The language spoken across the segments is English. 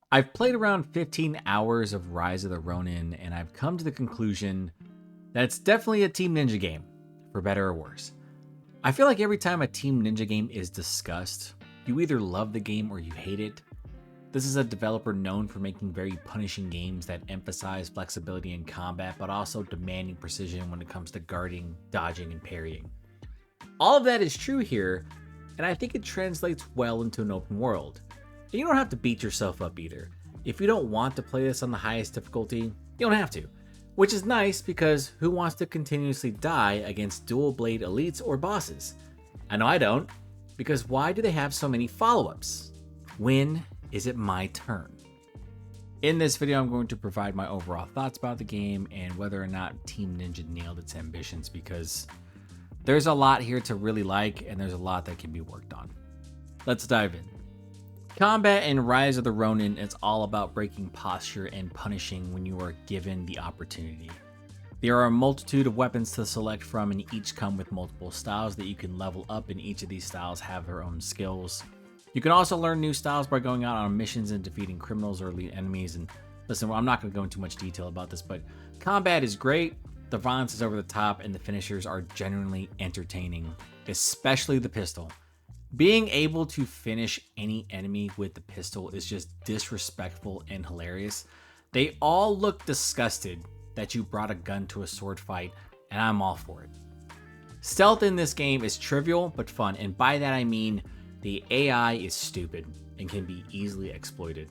I've played around 15 hours of Rise of the Ronin, and I've come to the conclusion that it's definitely a Team Ninja game, for better or worse. I feel like every time a Team Ninja game is discussed, you either love the game or you hate it. This is a developer known for making very punishing games that emphasize flexibility in combat, but also demanding precision when it comes to guarding, dodging, and parrying. All of that is true here, and I think it translates well into an open world. And you don't have to beat yourself up either. If you don't want to play this on the highest difficulty, you don't have to. Which is nice because who wants to continuously die against dual blade elites or bosses? I know I don't, because why do they have so many follow-ups? When is it my turn? In this video, I'm going to provide my overall thoughts about the game and whether or not Team Ninja nailed its ambitions, because there's a lot here to really like and there's a lot that can be worked on. Let's dive in. Combat in Rise of the Ronin is all about breaking posture and punishing when you are given the opportunity. There are a multitude of weapons to select from, and each come with multiple styles that you can level up, and each of these styles have their own skills. You can also learn new styles by going out on missions and defeating criminals or elite enemies. And listen, I'm not going to go into much detail about this, but combat is great, the violence is over the top, and the finishers are genuinely entertaining, especially the pistol. Being able to finish any enemy with the pistol is just disrespectful and hilarious. They all look disgusted that you brought a gun to a sword fight, and I'm all for it. Stealth in this game is trivial but fun, and by that I mean the AI is stupid and can be easily exploited.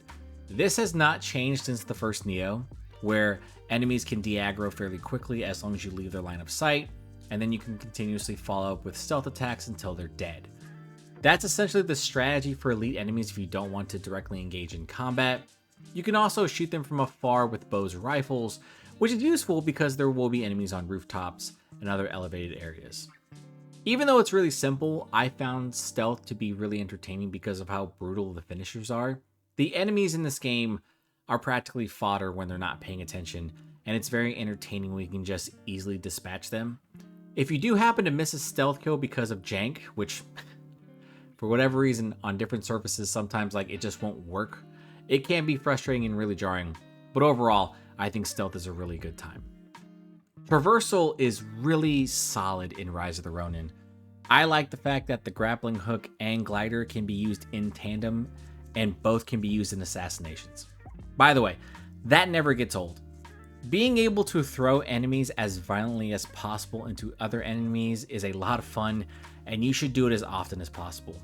This has not changed since the first Neo, where enemies can de-aggro fairly quickly as long as you leave their line of sight, and then you can continuously follow up with stealth attacks until they're dead. That's essentially the strategy for elite enemies if you don't want to directly engage in combat. You can also shoot them from afar with bows or rifles, which is useful because there will be enemies on rooftops and other elevated areas. Even though it's really simple, I found stealth to be really entertaining because of how brutal the finishers are. The enemies in this game are practically fodder when they're not paying attention, and it's very entertaining when you can just easily dispatch them. If you do happen to miss a stealth kill because of jank, which for whatever reason on different surfaces sometimes it just won't work, it can be frustrating and really jarring, but overall I think stealth is a really good time. Traversal is really solid in Rise of the Ronin. I like the fact that the grappling hook and glider can be used in tandem, and both can be used in assassinations. By the way, that never gets old. Being able to throw enemies as violently as possible into other enemies is a lot of fun, and you should do it as often as possible.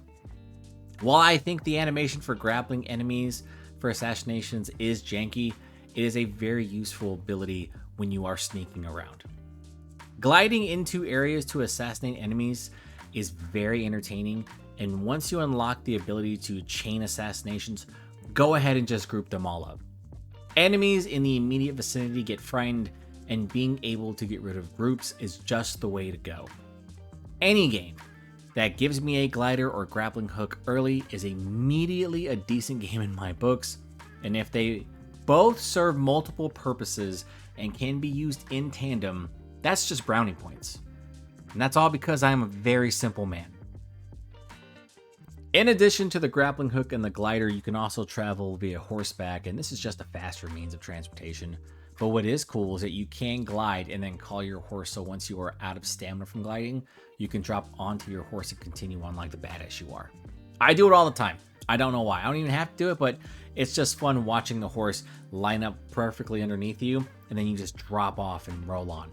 While I think the animation for grappling enemies for assassinations is janky, it is a very useful ability when you are sneaking around. Gliding into areas to assassinate enemies is very entertaining, and once you unlock the ability to chain assassinations, go ahead and just group them all up. Enemies in the immediate vicinity get frightened, and being able to get rid of groups is just the way to go. Any game that gives me a glider or grappling hook early is immediately a decent game in my books, and if they both serve multiple purposes and can be used in tandem, that's just brownie points. And that's all because I am a very simple man. In addition to the grappling hook and the glider, you can also travel via horseback, and this is just a faster means of transportation. But what is cool is that you can glide and then call your horse, so once you are out of stamina from gliding, you can drop onto your horse and continue on like the badass you are. I do it all the time. I don't know why. I don't even have to do it, but it's just fun watching the horse line up perfectly underneath you, and then you just drop off and roll on.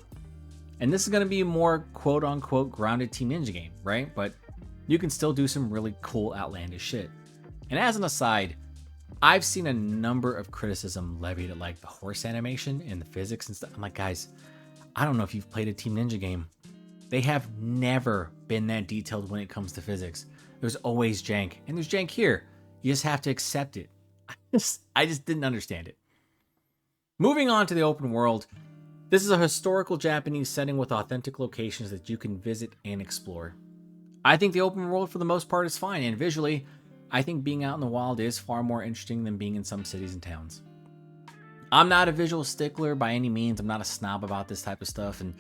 And this is going to be a more quote-unquote grounded Team Ninja game, right? But you can still do some really cool, outlandish shit. And as an aside, I've seen a number of criticism levied at the horse animation and the physics and stuff. I'm like, guys, I don't know if you've played a Team Ninja game. They have never been that detailed when it comes to physics. There's always jank, and there's jank here. You just have to accept it. I just didn't understand it. Moving on to the open world, this is a historical Japanese setting with authentic locations that you can visit and explore. I think the open world for the most part is fine, and visually, I think being out in the wild is far more interesting than being in some cities and towns. I'm not a visual stickler by any means. I'm not a snob about this type of stuff, and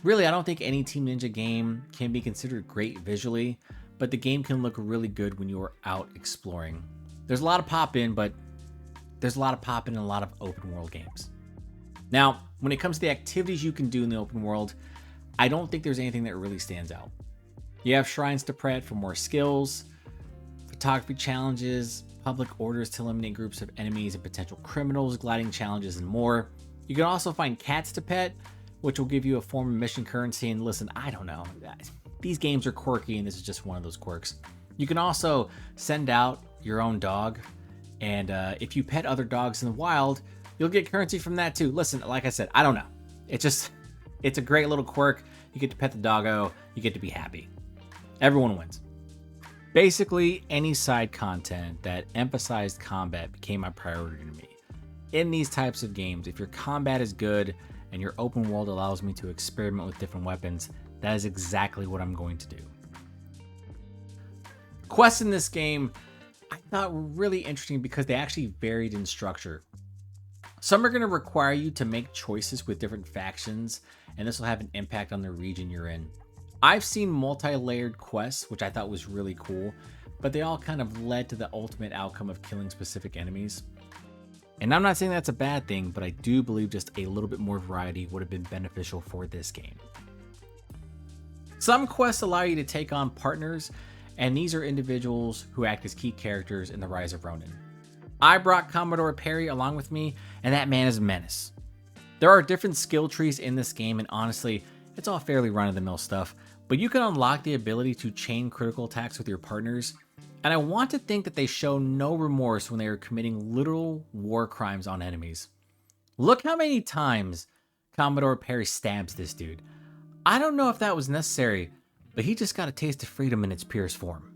really I don't think any Team Ninja game can be considered great visually, but the game can look really good when you are out exploring. There's a lot of pop in, but there's a lot of popping in a lot of open world games. Now, when it comes to the activities you can do in the open world, I don't think there's anything that really stands out. You have shrines to pret for more skills, photography challenges, public orders to eliminate groups of enemies and potential criminals, gliding challenges, and more. You can also find cats to pet, which will give you a form of mission currency. And listen, I don't know. These games are quirky, and this is just one of those quirks. You can also send out your own dog, and if you pet other dogs in the wild, you'll get currency from that too. Listen, like I said, I don't know. It's a great little quirk. You get to pet the doggo, you get to be happy. Everyone wins. Basically, any side content that emphasized combat became my priority to me. In these types of games, if your combat is good and your open world allows me to experiment with different weapons, that is exactly what I'm going to do. Quests in this game I thought were really interesting because they actually varied in structure. Some are going to require you to make choices with different factions, and this will have an impact on the region you're in. I've seen multi-layered quests, which I thought was really cool, but they all kind of led to the ultimate outcome of killing specific enemies. And I'm not saying that's a bad thing, but I do believe just a little bit more variety would have been beneficial for this game. Some quests allow you to take on partners, and these are individuals who act as key characters in the Rise of Ronin. I brought Commodore Perry along with me, and that man is a menace. There are different skill trees in this game, and honestly, it's all fairly run-of-the-mill stuff, but you can unlock the ability to chain critical attacks with your partners, and I want to think that they show no remorse when they are committing literal war crimes on enemies. Look how many times Commodore Perry stabs this dude. I don't know if that was necessary, but he just got a taste of freedom in its purest form.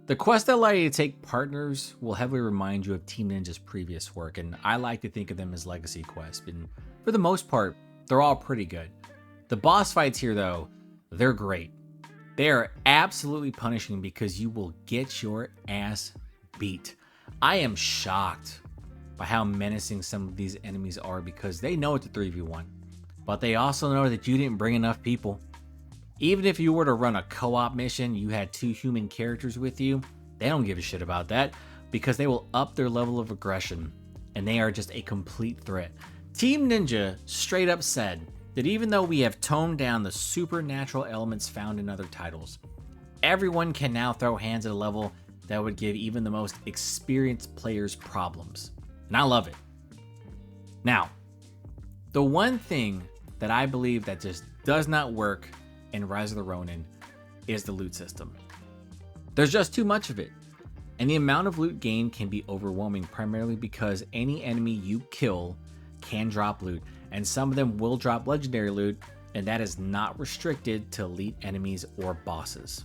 The quests that allow you to take partners will heavily remind you of Team Ninja's previous work, and I like to think of them as legacy quests, and for the most part, they're all pretty good. The boss fights here, though, they're great. They are absolutely punishing because you will get your ass beat. I am shocked by how menacing some of these enemies are because they know it's a 3v1, but they also know that you didn't bring enough people. Even if you were to run a co-op mission, you had 2 human characters with you, they don't give a shit about that because they will up their level of aggression, and they are just a complete threat. Team Ninja straight up said that even though we have toned down the supernatural elements found in other titles, everyone can now throw hands at a level that would give even the most experienced players problems. And I love it. Now, the one thing that I believe that just does not work in Rise of the Ronin is the loot system. There's just too much of it, and the amount of loot gained can be overwhelming, primarily because any enemy you kill can drop loot, and some of them will drop legendary loot, and that is not restricted to elite enemies or bosses.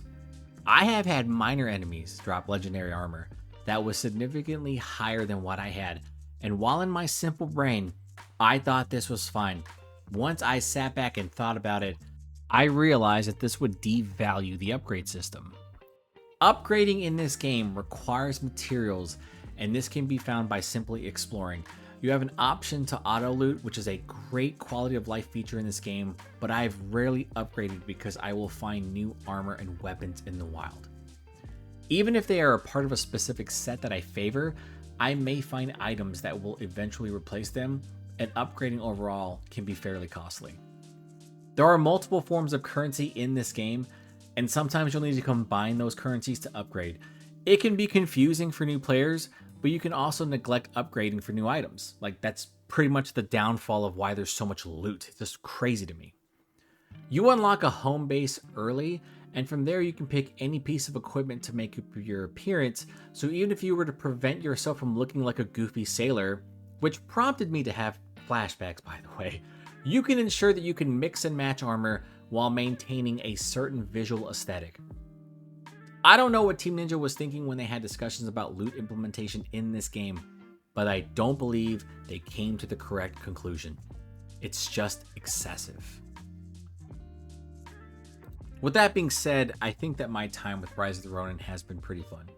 I have had minor enemies drop legendary armor that was significantly higher than what I had, and while in my simple brain, I thought this was fine, once I sat back and thought about it, I realized that this would devalue the upgrade system. Upgrading in this game requires materials, and this can be found by simply exploring. You have an option to auto loot, which is a great quality of life feature in this game, but I've rarely upgraded because I will find new armor and weapons in the wild. Even if they are a part of a specific set that I favor, I may find items that will eventually replace them, and upgrading overall can be fairly costly. There are multiple forms of currency in this game, and sometimes you'll need to combine those currencies to upgrade. It can be confusing for new players, but you can also neglect upgrading for new items. Like, that's pretty much the downfall of why there's so much loot. It's just crazy to me. You unlock a home base early, and from there you can pick any piece of equipment to make up your appearance, so even if you were to prevent yourself from looking like a goofy sailor, which prompted me to have flashbacks, by the way, you can ensure that you can mix and match armor while maintaining a certain visual aesthetic. I don't know what Team Ninja was thinking when they had discussions about loot implementation in this game, but I don't believe they came to the correct conclusion. It's just excessive. With that being said, I think that my time with Rise of the Ronin has been pretty fun.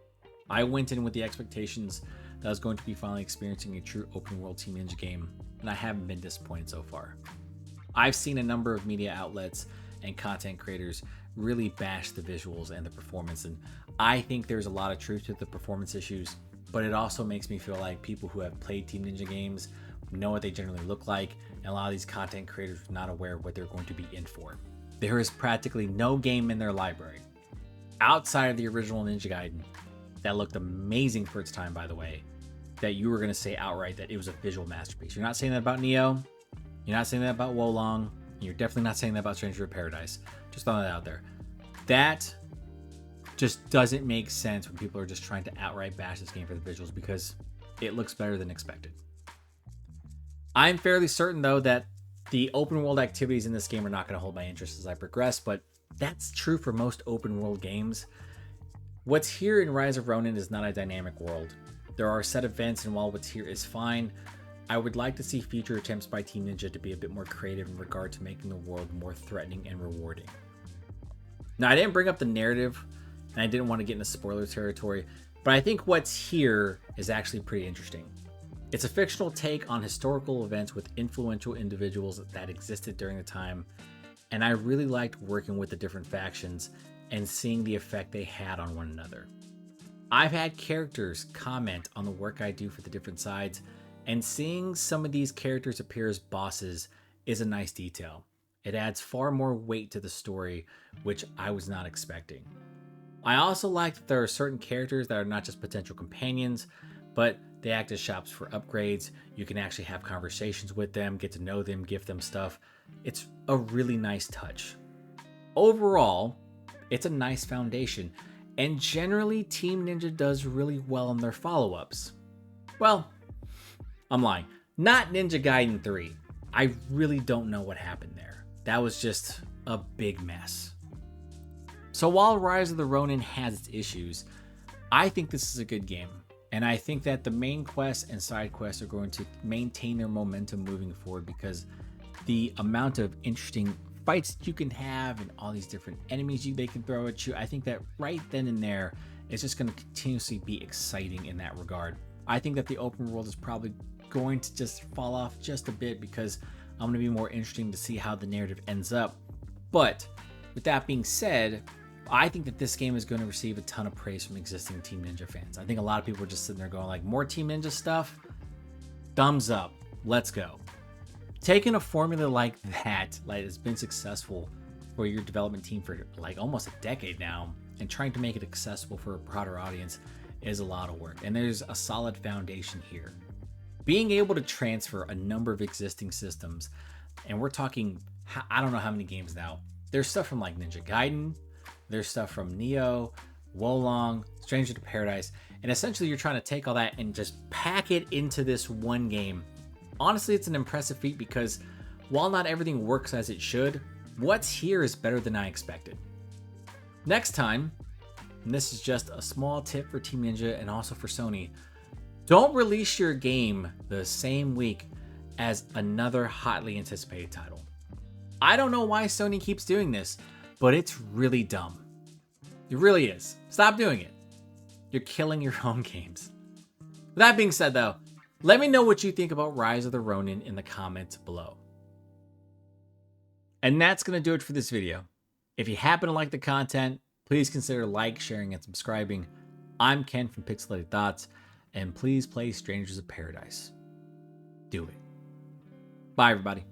I went in with the expectations that I was going to be finally experiencing a true open world Team Ninja game, and I haven't been disappointed so far. I've seen a number of media outlets and content creators really bash the visuals and the performance, and I think there's a lot of truth to the performance issues, but it also makes me feel like people who have played Team Ninja games know what they generally look like, and a lot of these content creators are not aware of what they're going to be in for. There is practically no game in their library, outside of the original Ninja Gaiden, that looked amazing for its time, by the way, that you were going to say outright that it was a visual masterpiece. You're not saying that about Nioh. You're not saying that about Wolong. You're definitely not saying that about Stranger of Paradise. Just throwing that out there. That just doesn't make sense when people are just trying to outright bash this game for the visuals, because it looks better than expected. I'm fairly certain, though, that the open world activities in this game are not going to hold my interest as I progress, but that's true for most open world games. What's here in Rise of Ronin is not a dynamic world. There are set events, and while what's here is fine, I would like to see future attempts by Team Ninja to be a bit more creative in regard to making the world more threatening and rewarding. Now, I didn't bring up the narrative, and I didn't want to get into spoiler territory, but I think what's here is actually pretty interesting. It's a fictional take on historical events with influential individuals that existed during the time, and I really liked working with the different factions and seeing the effect they had on one another. I've had characters comment on the work I do for the different sides, and seeing some of these characters appear as bosses is a nice detail. It adds far more weight to the story, which I was not expecting. I also like that there are certain characters that are not just potential companions, but they act as shops for upgrades. You can actually have conversations with them, get to know them, gift them stuff. It's a really nice touch. Overall, it's a nice foundation, and generally Team Ninja does really well in their follow-ups. Well, I'm lying. Not Ninja Gaiden 3. I really don't know what happened there. That was just a big mess. So while Rise of the Ronin has its issues, I think this is a good game. And I think that the main quests and side quests are going to maintain their momentum moving forward, because the amount of interesting fights that you can have and all these different enemies they can throw at you, I think that right then and there is just going to continuously be exciting in that regard. I think that the open world is probably going to just fall off just a bit, because I'm going to be more interesting to see how the narrative ends up. But with that being said, I think that this game is going to receive a ton of praise from existing Team Ninja fans. I think a lot of people are just sitting there going like, more Team Ninja stuff? Thumbs up. Let's go. Taking a formula like that, like has been successful for your development team for like almost a decade now, and trying to make it accessible for a broader audience is a lot of work. And there's a solid foundation here. Being able to transfer a number of existing systems, and we're talking, I don't know how many games now. There's stuff from like Ninja Gaiden, there's stuff from Nioh, Wolong, Stranger to Paradise, and essentially you're trying to take all that and just pack it into this one game. Honestly, it's an impressive feat, because while not everything works as it should, what's here is better than I expected. Next time, and this is just a small tip for Team Ninja and also for Sony, don't release your game the same week as another hotly anticipated title. I don't know why Sony keeps doing this, but it's really dumb. It really is. Stop doing it. You're killing your own games. With that being said, though, let me know what you think about Rise of the Ronin in the comments below. And that's going to do it for this video. If you happen to like the content, please consider like, sharing, and subscribing. I'm Ken from Pixelated Thoughts, and please play Strangers of Paradise. Do it. Bye, everybody.